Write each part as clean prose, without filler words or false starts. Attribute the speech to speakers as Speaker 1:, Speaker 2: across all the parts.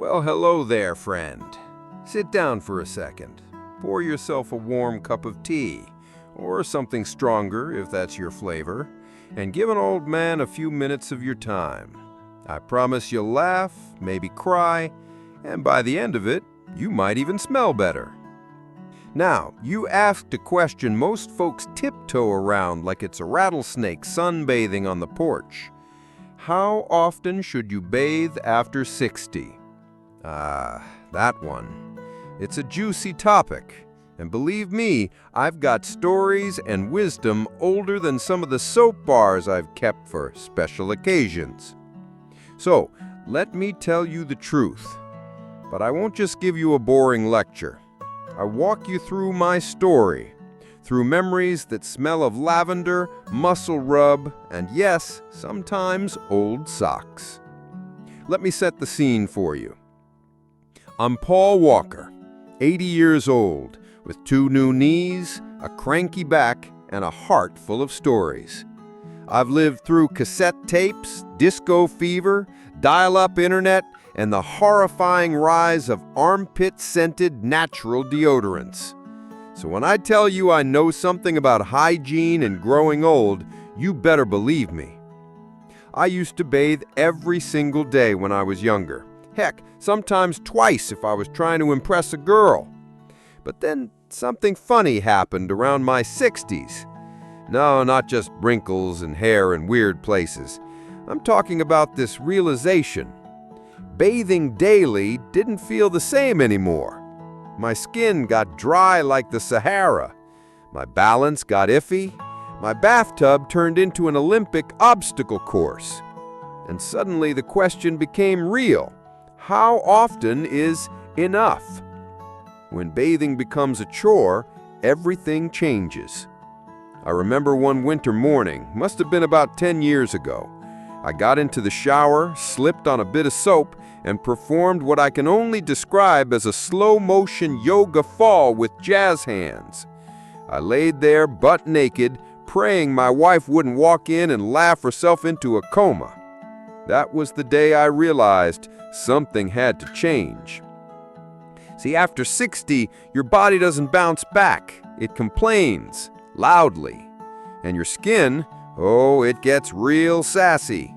Speaker 1: Well, hello there, friend. Sit down for a second. Pour yourself a warm cup of tea, or something stronger if that's your flavor, and give an old man a few minutes of your time. I promise you'll laugh, maybe cry, and by the end of it, you might even smell better. Now, you asked a question most folks tiptoe around like it's a rattlesnake sunbathing on the porch. How often should you bathe after 60? That one. It's a juicy topic, and believe me, I've got stories and wisdom older than some of the soap bars I've kept for special occasions. So, let me tell you the truth. But I won't just give you a boring lecture. I'll walk you through my story, through memories that smell of lavender, muscle rub, and yes, sometimes old socks. Let me set the scene for you. I'm Paul Walker, 80 years old, with 2 new knees, a cranky back, and a heart full of stories. I've lived through cassette tapes, disco fever, dial-up internet, and the horrifying rise of armpit-scented natural deodorants. So when I tell you I know something about hygiene and growing old, you better believe me. I used to bathe every single day when I was younger. Heck, sometimes twice if I was trying to impress a girl. But then something funny happened around my 60s. No, not just wrinkles and hair in weird places. I'm talking about this realization. Bathing daily didn't feel the same anymore. My skin got dry like the Sahara. My balance got iffy. My bathtub turned into an Olympic obstacle course. And suddenly the question became real. How often is enough? When bathing becomes a chore, everything changes. I remember one winter morning, must have been about 10 years ago. I got into the shower, slipped on a bit of soap, and performed what I can only describe as a slow-motion yoga fall with jazz hands. I laid there butt naked, praying my wife wouldn't walk in and laugh herself into a coma. That was the day I realized something had to change. See, after 60, your body doesn't bounce back. It complains loudly. And your skin, oh, it gets real sassy.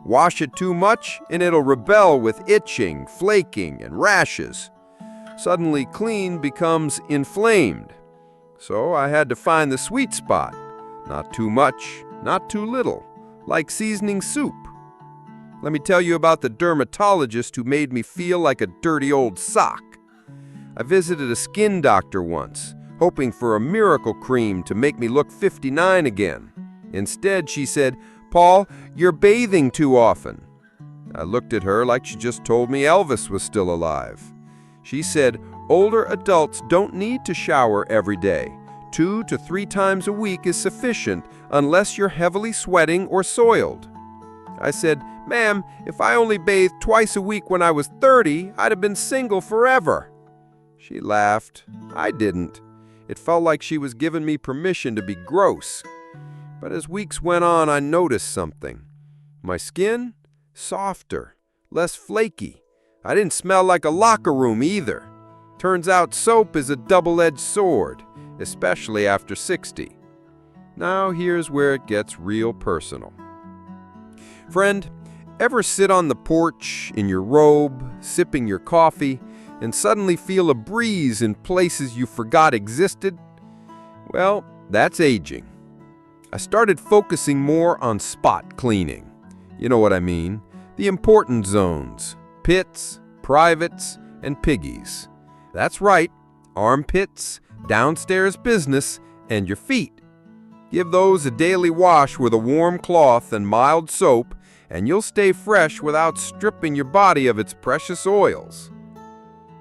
Speaker 1: Wash it too much, and it'll rebel with itching, flaking, and rashes. Suddenly, clean becomes inflamed. So I had to find the sweet spot. Not too much, not too little, like seasoning soup. Let me tell you about the dermatologist who made me feel like a dirty old sock. I visited a skin doctor once, hoping for a miracle cream to make me look 59 again. Instead, she said, "Paul, you're bathing too often." I looked at her like she just told me Elvis was still alive. She said, "Older adults don't need to shower every day. 2 to 3 times a week is sufficient unless you're heavily sweating or soiled." I said, "Ma'am, if I only bathed twice a week when I was 30, I'd have been single forever." She laughed. I didn't. It felt like she was giving me permission to be gross. But as weeks went on, I noticed something. My skin? Softer, less flaky. I didn't smell like a locker room either. Turns out soap is a double-edged sword, especially after 60. Now here's where it gets real personal. Friend, ever sit on the porch in your robe, sipping your coffee, and suddenly feel a breeze in places you forgot existed? Well, that's aging. I started focusing more on spot cleaning. You know what I mean? The important zones, pits, privates, and piggies. That's right, armpits, downstairs business, and your feet. Give those a daily wash with a warm cloth and mild soap, and you'll stay fresh without stripping your body of its precious oils.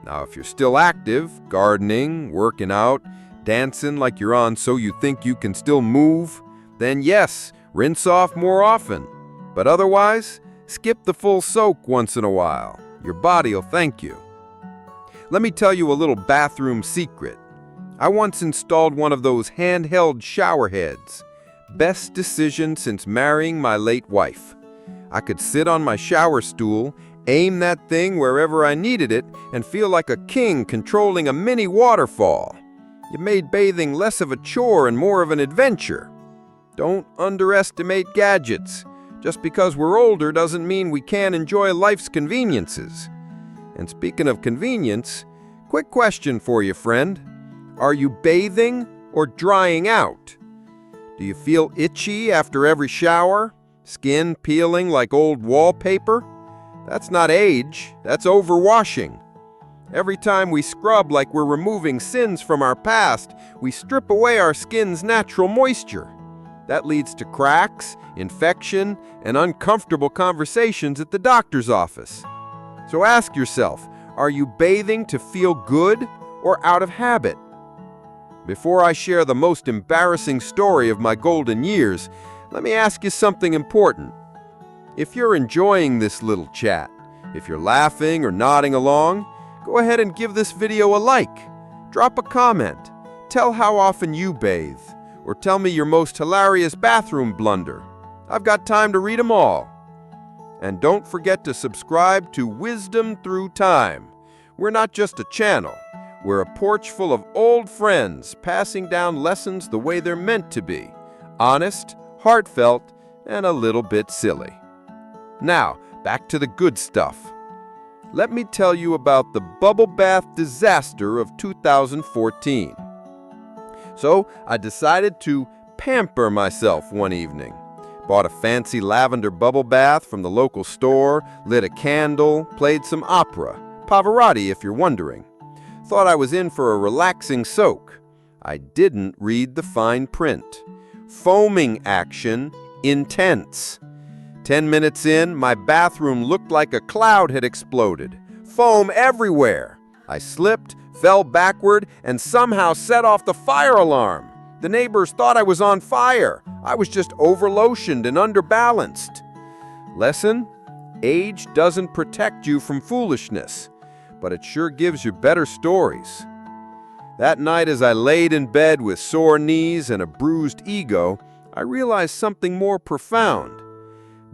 Speaker 1: Now, if you're still active, gardening, working out, dancing like you're on So You Think You Can Still Move, then yes, rinse off more often. But otherwise, skip the full soak once in a while. Your body'll thank you. Let me tell you a little bathroom secret. I once installed one of those handheld shower heads. Best decision since marrying my late wife. I could sit on my shower stool aim that thing wherever I needed it, and feel like a king controlling a mini waterfall. It made bathing less of a chore and more of an adventure. Don't underestimate gadgets. Just because we're older doesn't mean we can't enjoy life's conveniences. And speaking of convenience, quick question for you, friend. Are you bathing or drying out? Do you feel itchy after every shower? Skin peeling like old wallpaper? That's not age, that's overwashing. Every time we scrub like we're removing sins from our past, we strip away our skin's natural moisture. That leads to cracks, infection, and uncomfortable conversations at the doctor's office. So ask yourself, are you bathing to feel good or out of habit? Before I share the most embarrassing story of my golden years, let me ask you something important. If you're enjoying this little chat, if you're laughing or nodding along, go ahead and give this video a like. Drop a comment. Tell how often you bathe, or tell me your most hilarious bathroom blunder. I've got time to read them all. And don't forget to subscribe to Wisdom Through Time. We're not just a channel. We're a porch full of old friends passing down lessons the way they're meant to be. Honest, heartfelt, and a little bit silly. Now, back to the good stuff. Let me tell you about the bubble bath disaster of 2014. So, I decided to pamper myself one evening. Bought a fancy lavender bubble bath from the local store, lit a candle, played some opera. Pavarotti, if you're wondering. Thought I was in for a relaxing soak. I didn't read the fine print. Foaming action, intense. 10 minutes in, my bathroom looked like a cloud had exploded. Foam everywhere. I slipped, fell backward, and somehow set off the fire alarm. The neighbors thought I was on fire. I was just overlotioned and underbalanced. Lesson? Age doesn't protect you from foolishness, but it sure gives you better stories. That night, as I laid in bed with sore knees and a bruised ego, I realized something more profound.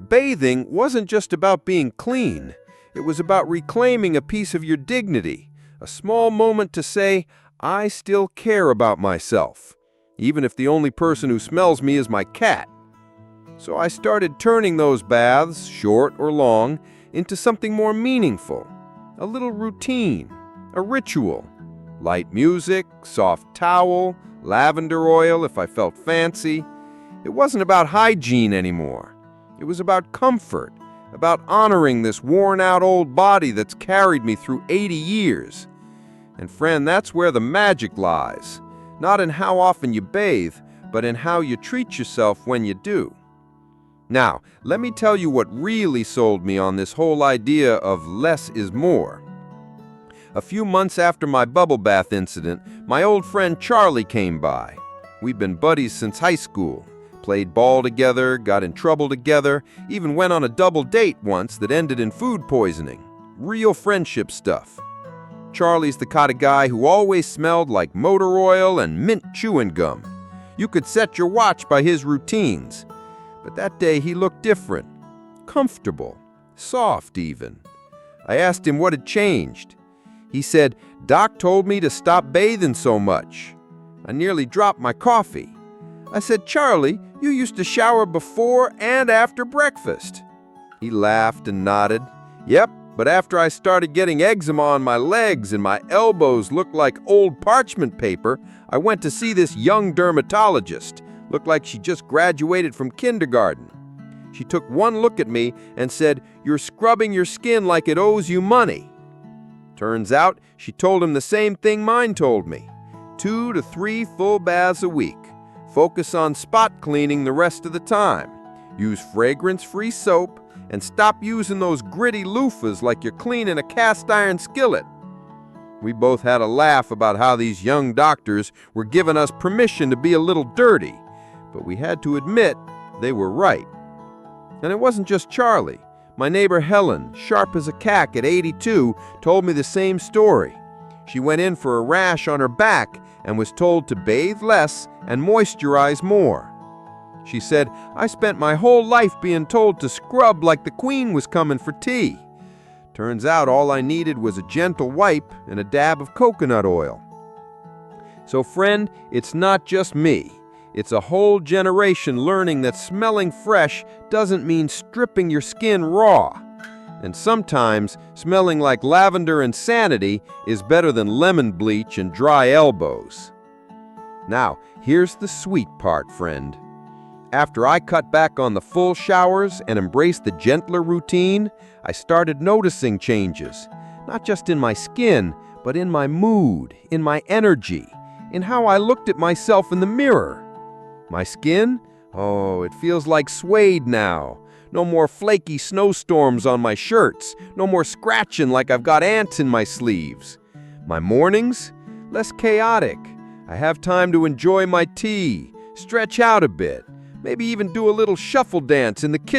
Speaker 1: Bathing wasn't just about being clean. It was about reclaiming a piece of your dignity, a small moment to say, I still care about myself, even if the only person who smells me is my cat. So I started turning those baths, short or long, into something more meaningful, a little routine, a ritual. Light music, soft towel, lavender oil if I felt fancy. It wasn't about hygiene anymore. It was about comfort, about honoring this worn-out old body that's carried me through 80 years. And friend, that's where the magic lies. Not in how often you bathe, but in how you treat yourself when you do. Now, let me tell you what really sold me on this whole idea of less is more. A few months after my bubble bath incident, my old friend Charlie came by. We've been buddies since high school. Played ball together, got in trouble together, even went on a double date once that ended in food poisoning. Real friendship stuff. Charlie's the kind of guy who always smelled like motor oil and mint chewing gum. You could set your watch by his routines. But that day he looked different. Comfortable. Soft even. I asked him what had changed. He said, Doc told me to stop bathing so much. I nearly dropped my coffee. I said, Charlie, you used to shower before and after breakfast. He laughed and nodded. Yep, but after I started getting eczema on my legs and my elbows looked like old parchment paper, I went to see this young dermatologist. Looked like she just graduated from kindergarten. She took one look at me and said, You're scrubbing your skin like it owes you money. Turns out, she told him the same thing mine told me. 2 to 3 full baths a week. Focus on spot cleaning the rest of the time. Use fragrance-free soap and stop using those gritty loofahs like you're cleaning a cast iron skillet. We both had a laugh about how these young doctors were giving us permission to be a little dirty, but we had to admit they were right. And it wasn't just Charlie. My neighbor Helen, sharp as a cack at 82, told me the same story. She went in for a rash on her back and was told to bathe less and moisturize more. She said, I spent my whole life being told to scrub like the Queen was coming for tea. Turns out all I needed was a gentle wipe and a dab of coconut oil. So friend, it's not just me. It's a whole generation learning that smelling fresh doesn't mean stripping your skin raw. And sometimes smelling like lavender and sanity is better than lemon bleach and dry elbows. Now, here's the sweet part, friend. After I cut back on the full showers and embraced the gentler routine, I started noticing changes, not just in my skin, but in my mood, in my energy, in how I looked at myself in the mirror. My skin? Oh, it feels like suede now. No more flaky snowstorms on my shirts. No more scratching like I've got ants in my sleeves. My mornings? Less chaotic. I have time to enjoy my tea, stretch out a bit, maybe even do a little shuffle dance in the kitchen.